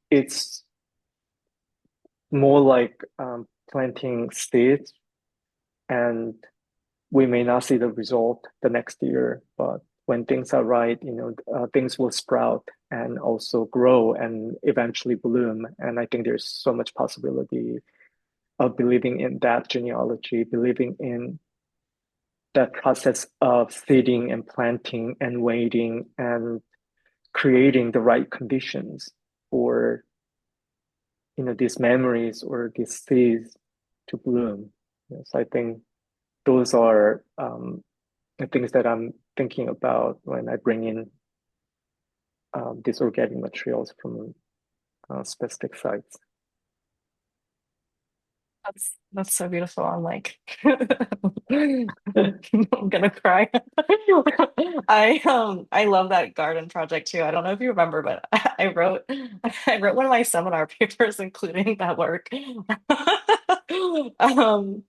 it's more like planting seeds, and we may not see the result the next year, but when things are right, things will sprout and also grow and eventually bloom. And I think there's so much possibility of believing in that genealogy, believing in that process of seeding and planting and waiting and creating the right conditions for these memories or these seeds to bloom. Yes, I think those are the things that I'm thinking about when I bring in these organic materials from specific sites. That's so beautiful. I'm like I'm gonna cry. I love that garden project too. I don't know if you remember, but I wrote one of my seminar papers including that work. Um,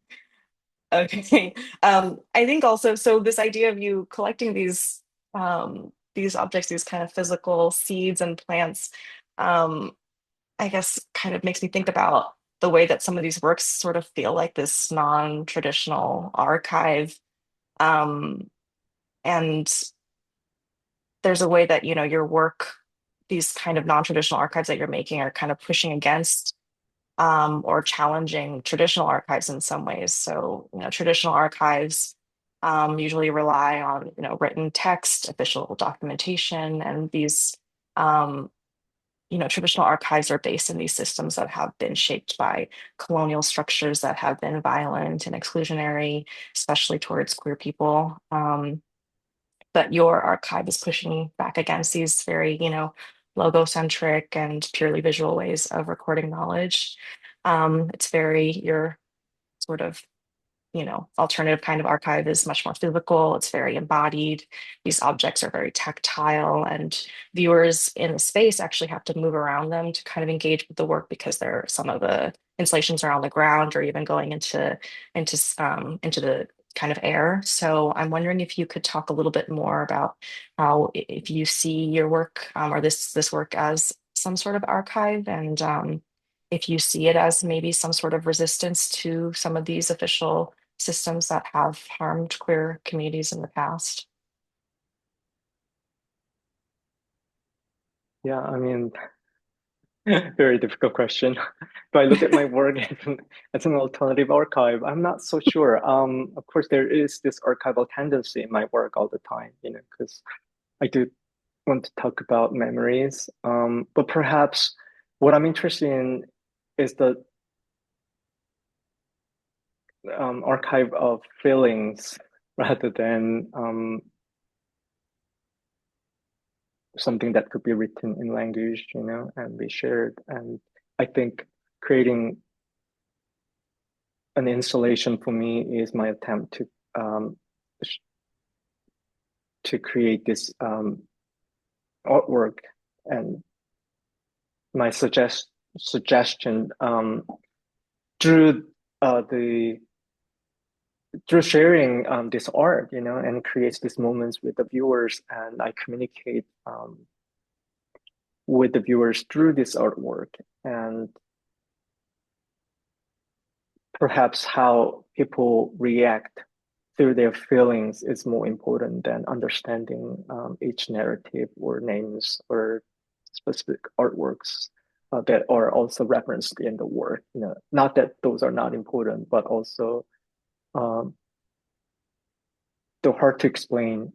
okay. I think also so this idea of you collecting these objects, these kind of physical seeds and plants, um, I guess kind of makes me think about the way that some of these works sort of feel like this non-traditional archive. Um, and there's a way that, your work, these kind of non-traditional archives that you're making are kind of pushing against or challenging traditional archives in some ways. So, traditional archives usually rely on, written text, official documentation, and these traditional archives are based in these systems that have been shaped by colonial structures that have been violent and exclusionary, especially towards queer people. But your archive is pushing back against these very, logocentric and purely visual ways of recording knowledge. It's very your sort of alternative kind of archive is much more physical. It's very embodied. These objects are very tactile, and viewers in the space actually have to move around them to kind of engage with the work because some of the installations are on the ground or even going into the kind of air. So I'm wondering if you could talk a little bit more about how if you see your work or this work as some sort of archive and if you see it as maybe some sort of resistance to some of these official systems that have harmed queer communities in the past? Yeah, I mean, very difficult question. Do I look at my work as an alternative archive? I'm not so sure. Of course, there is this archival tendency in my work all the time, because I do want to talk about memories. But perhaps what I'm interested in is the archive of feelings rather than something that could be written in language, and be shared. And I think creating an installation for me is my attempt um, to create this artwork, and my suggestion through the through sharing this art, and creates these moments with the viewers, and I communicate with the viewers through this artwork, and perhaps how people react through their feelings is more important than understanding each narrative or names or specific artworks that are also referenced in the work. Not that those are not important, but also um, the hard to explain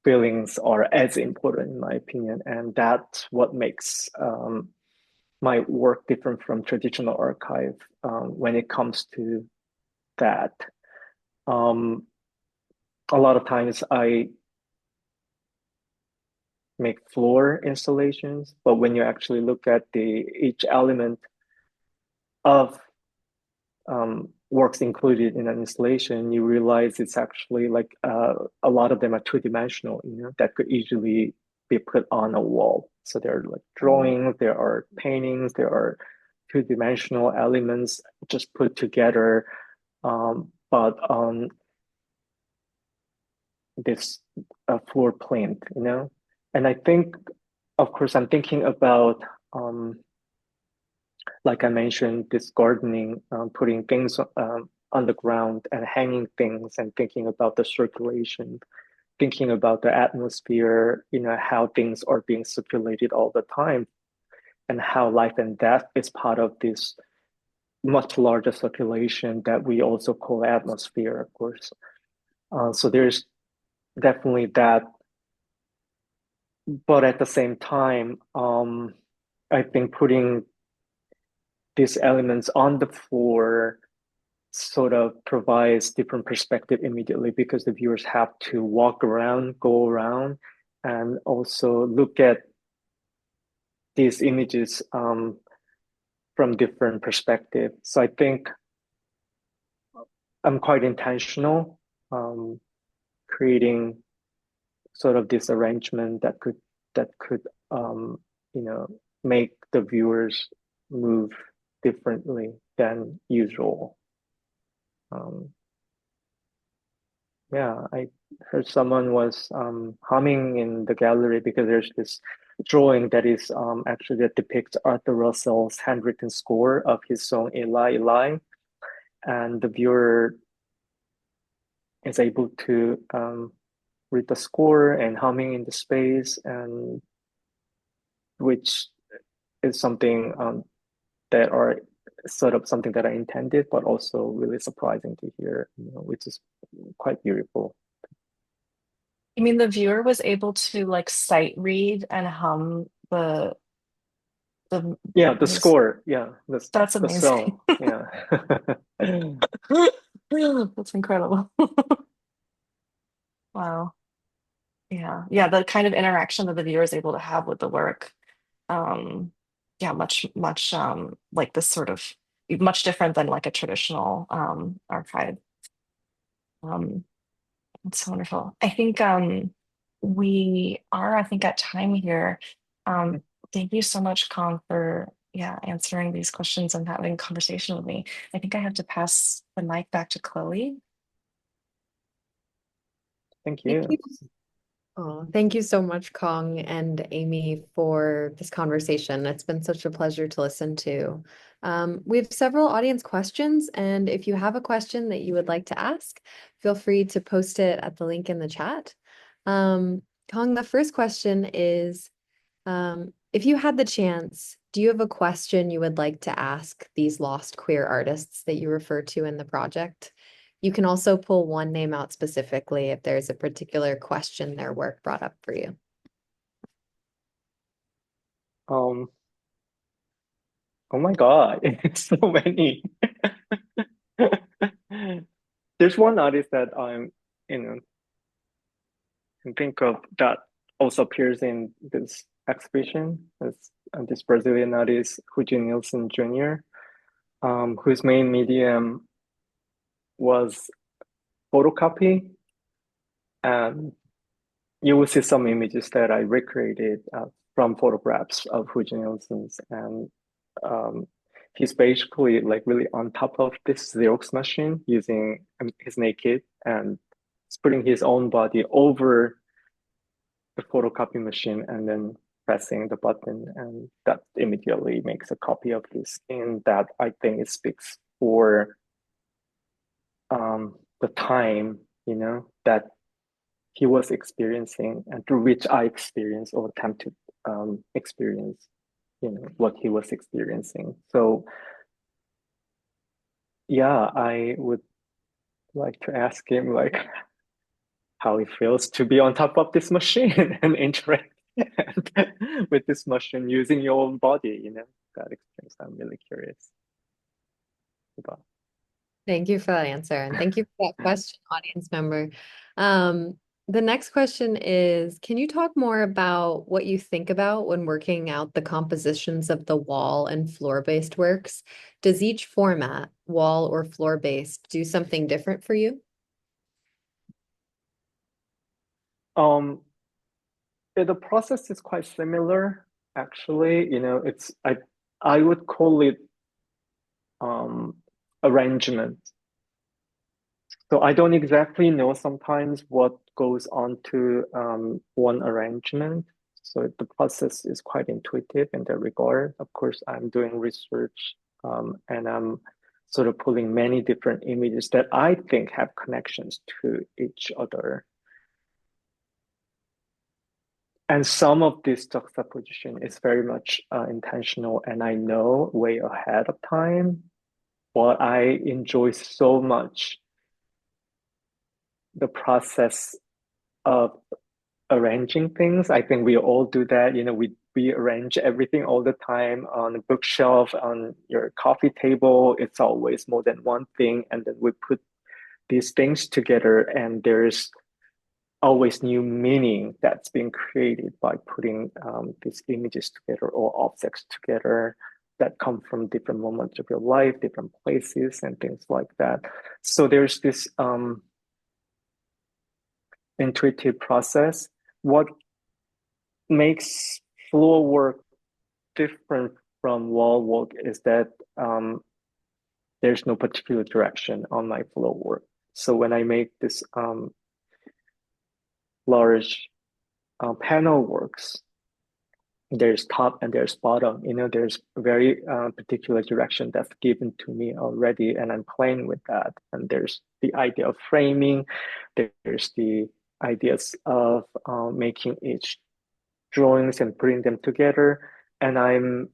feelings are as important, in my opinion, and that's what makes my work different from traditional archive when it comes to that. Um, a lot of times I make floor installations, but when you actually look at each element of works included in an installation, you realize it's actually like a lot of them are two-dimensional, that could easily be put on a wall. So there are like drawings, there are paintings, there are two-dimensional elements just put together, but on this floor plinth, And I think, of course, I'm thinking about, like I mentioned, this gardening, putting things on the ground and hanging things, and thinking about the circulation, thinking about the atmosphere, how things are being circulated all the time, and how life and death is part of this much larger circulation that we also call atmosphere, of course. So there's definitely that. But at the same time, I think putting these elements on the floor sort of provides different perspective immediately, because the viewers have to walk around, go around, and also look at these images from different perspective. So I think I'm quite intentional, creating sort of this arrangement that could make the viewers move differently than usual. Yeah, I heard someone was humming in the gallery because there's this drawing that is actually that depicts Arthur Russell's handwritten score of his song Eli Eli, and the viewer is able to read the score and humming in the space, and which is something that are sort of something that I intended, but also really surprising to hear, which is quite beautiful. I mean, the viewer was able to like sight read and hum the Yeah, the this. score. Yeah, That's the amazing. song. Yeah. That's incredible. Wow. Yeah. Yeah, the kind of interaction that the viewer is able to have with the work. Um, yeah, much like this sort of much different than like a traditional archive. Um, That's wonderful. I think we are, I think, at time here. Um, Thank you so much, Kang, for answering these questions and having a conversation with me. I think I have to pass the mic back to Chloe. Thank Thank you. you. Oh, thank you so much, Kang and Amy, for this conversation. It's been such a pleasure to listen to. We have several audience questions, and if you have a question that you would like to ask, feel free to post it at the link in the chat. Kang, the first question is, if you had the chance, do you have a question you would like to ask these lost queer artists that you refer to in the project? You can also pull one name out specifically if there's a particular question their work brought up for you. Um, oh my God, it's so many. There's one artist that you know, can think of that also appears in this exhibition. It's this Brazilian artist, Hugo Nielsen Jr., whose main medium was photocopy. And you will see some images that I recreated from photographs of Hugo Nielsen's. And um, he's basically like really on top of this Xerox machine using his naked and he's putting his own body over the photocopy machine and then pressing the button, and that immediately makes a copy of his skin. That I think it speaks for the time, that he was experiencing and through which I experience or attempt to experience, what he was experiencing. So yeah, I would like to ask him like how it feels to be on top of this machine and interact with this machine using your own body, that experience I'm really curious about. Thank you for that answer, and thank you for that question, audience member. The next question is, can you talk more about what you think about when working out the compositions of the wall and floor-based works? Does each format, wall or floor-based, do something different for you? Um, the process is quite similar, actually. I would call it um, arrangement. So I don't exactly know sometimes what goes on to one arrangement. So the process is quite intuitive in that regard. Of course, I'm doing research and I'm sort of pulling many different images that I think have connections to each other. And some of this juxtaposition is very much intentional, and I know way ahead of time. But I enjoy so much the process of arranging things. I think we all do that. We arrange everything all the time on a bookshelf, on your coffee table. It's always more than one thing, and then we put these things together, and there's always new meaning that's being created by putting these images together or objects together that come from different moments of your life, different places, and things like that. So there's this intuitive process. What makes floor work different from wall work is that there's no particular direction on my floor work. So when I make this large panel works, there's top and there's bottom. There's a very particular direction that's given to me already, and I'm playing with that. And there's the idea of framing. There's the ideas of making each drawings and putting them together. And I'm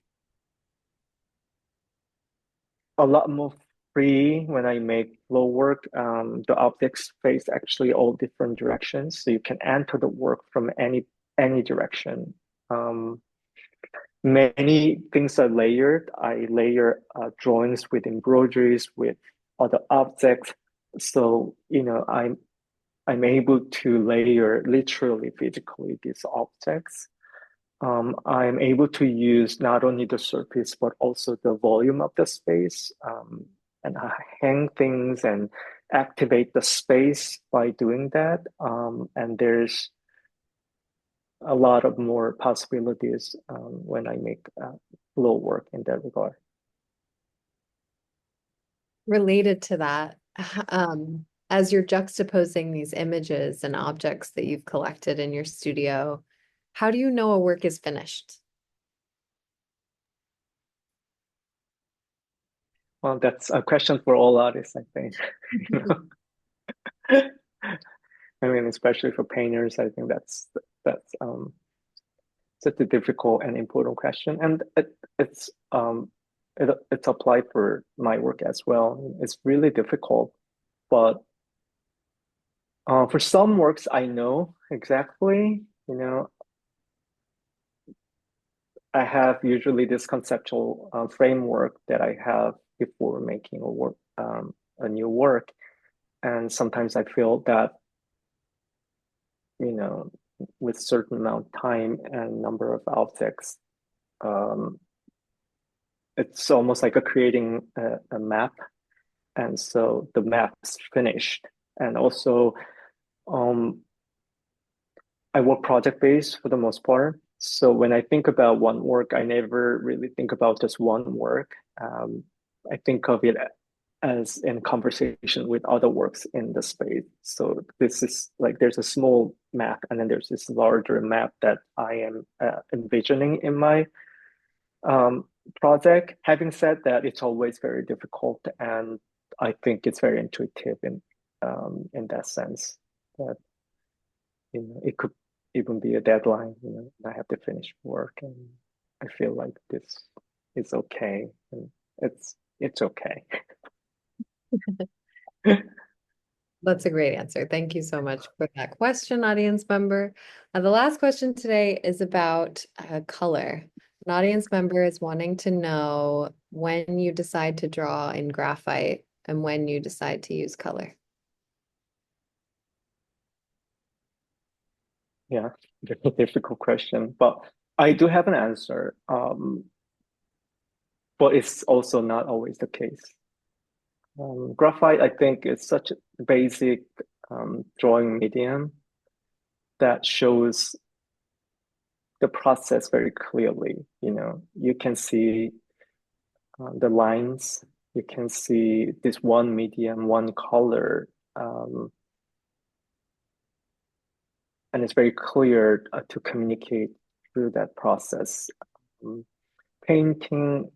a lot more free when I make flow work. The objects face actually all different directions, so you can enter the work from any direction. Many things are layered. I layer drawings with embroideries, with other objects. So, I'm able to layer literally, physically these objects. I'm able to use not only the surface, but also the volume of the space. And I hang things and activate the space by doing that. And there's a lot of more possibilities when I make flow work in that regard. Related to that, as you're juxtaposing these images and objects that you've collected in your studio, how do you know a work is finished? Well, that's a question for all artists, I think. You know? I mean, especially for painters, I think that's such a difficult and important question, and it's applied for my work as well. It's really difficult, but for some works, I know exactly. You know, I have usually this conceptual framework that I have before making a new work, and sometimes I feel that, you know, with certain amount of time and number of objects, um, it's almost like creating a map, and so the map's finished. And also, um, I work project based for the most part. So when I think about one work, I never really think about just one work. I think of it as in conversation with other works in the space. So this is like there's a small map, and then there's this larger map that I am envisioning in my um, project. Having said that, it's always very difficult, and I think it's very intuitive in that sense. That, you know, it could even be a deadline. You know, I have to finish work, and I feel like this is okay, and it's okay. That's a great answer. Thank you so much for that question, audience member. The last question today is about color. An audience member is wanting to know when you decide to draw in graphite and when you decide to use color. Yeah, very difficult question, but I do have an answer. But it's also not always the case. Graphite, I think, is such a basic drawing medium that shows the process very clearly. You know, you can see the lines, you can see this one medium, one color, and it's very clear to communicate through that process. Um, Painting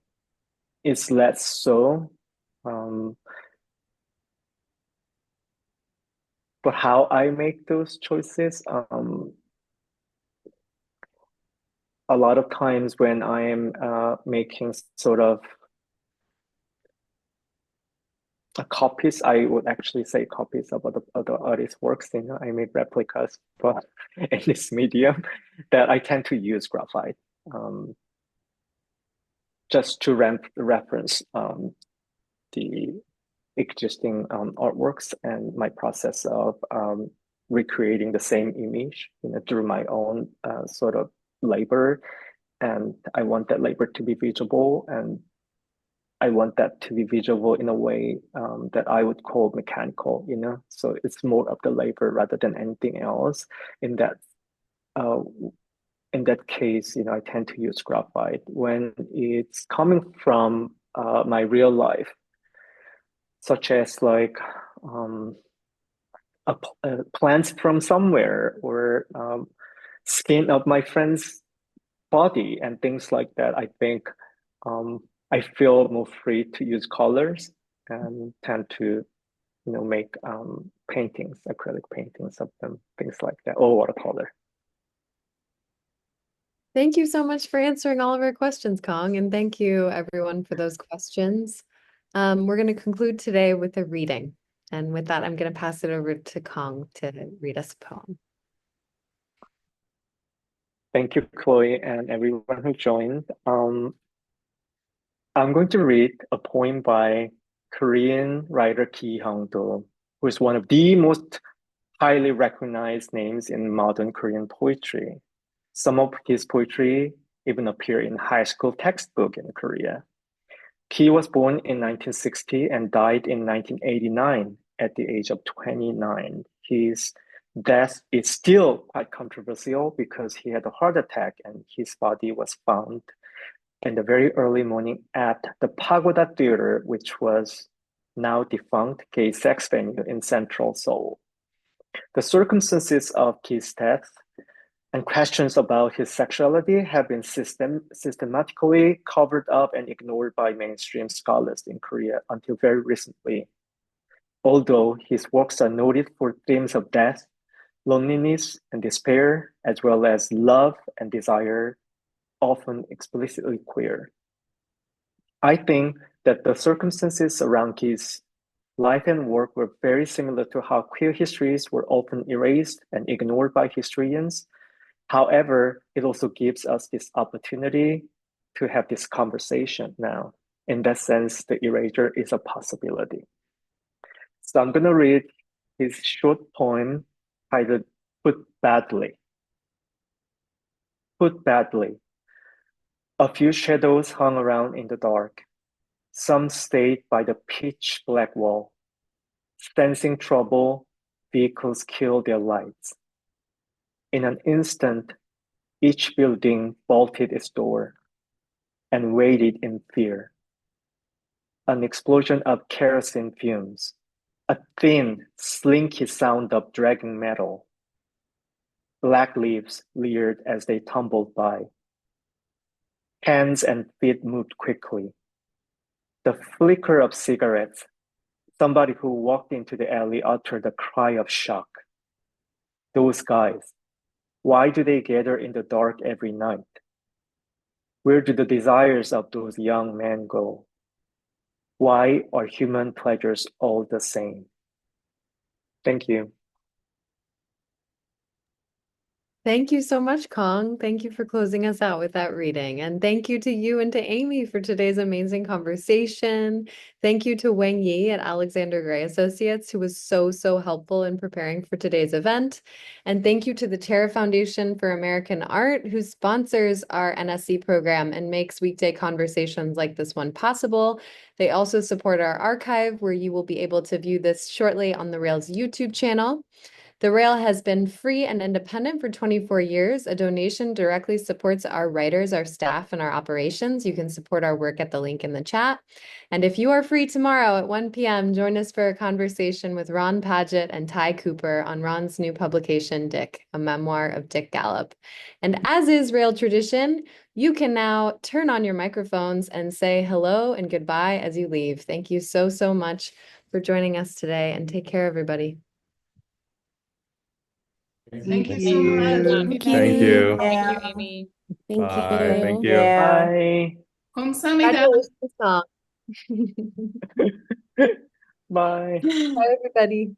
is less so. Um, but how I make those choices, a lot of times when I am making sort of copies, I would actually say copies of other artists' works. You know, I make replicas, but in this medium, that I tend to use graphite um, just to reference the existing artworks and my process of recreating the same image, you know, through my own sort of labor. And I want that labor to be visible, and I want that to be visible in a way that I would call mechanical, you know. So it's more of the labor rather than anything else. In that uh, in that case, you know, I tend to use graphite when it's coming from my real life, such as like plants from somewhere, or skin of my friend's body and things like that. I think um, I feel more free to use colors and tend to, you know, make paintings, acrylic paintings of them, things like that, or watercolor. Thank you so much for answering all of our questions, Kang, and thank you everyone for those questions. We're going to conclude today with a reading. And with that, I'm going to pass it over to Kang to read us a poem. Thank you, Chloe, and everyone who joined. I'm going to read a poem by Korean writer Ki Hyung-do, who is one of the most highly recognized names in modern Korean poetry. Some of his poetry even appear in high school textbook in Korea. Ki was born in 1960 and died in 1989 at the age of 29. His death is still quite controversial because he had a heart attack and his body was found in the very early morning at the Pagoda Theater, which was now defunct gay sex venue in central Seoul. The circumstances of Ki's death and questions about his sexuality have been systematically covered up and ignored by mainstream scholars in Korea until very recently. Although his works are noted for themes of death, loneliness, and despair, as well as love and desire, often explicitly queer. I think that the circumstances around Ki's life and work were very similar to how queer histories were often erased and ignored by historians. However, it also gives us this opportunity to have this conversation now. In that sense, the erasure is a possibility. So I'm going to read his short poem titled Put Badly. Put badly. A few shadows hung around in the dark. Some stayed by the pitch black wall. Sensing trouble, vehicles killed their lights. In an instant, each building bolted its door and waited in fear. An explosion of kerosene fumes, a thin, slinky sound of dragging metal. Black leaves leered as they tumbled by. Hands and feet moved quickly. The flicker of cigarettes. Somebody who walked into the alley uttered a cry of shock. Those guys, why do they gather in the dark every night? Where do the desires of those young men go? Why are human pleasures all the same? Thank you. Thank you so much, Kang. Thank you for closing us out with that reading. And thank you to you and to Amy for today's amazing conversation. Thank you to Wang Yi at Alexander Gray Associates, who was so helpful in preparing for today's event. And thank you to the Terra Foundation for American Art, who sponsors our NSE program and makes weekday conversations like this one possible. They also support our archive, where you will be able to view this shortly on the Rails YouTube channel. The Rail has been free and independent for 24 years. A donation directly supports our writers, our staff, and our operations. You can support our work at the link in the chat. And if you are free tomorrow at 1 p.m., join us for a conversation with Ron Padgett and Ty Cooper on Ron's new publication, Dick, a memoir of Dick Gallup. And as is Rail tradition, you can now turn on your microphones and say hello and goodbye as you leave. Thank you so much for joining us today, and take care, everybody. Thank you so much. Thank you. Thank you, Amy. Bye. Thank you. Bye. 감사합니다. Congratulations, Kang. Bye. Bye, everybody.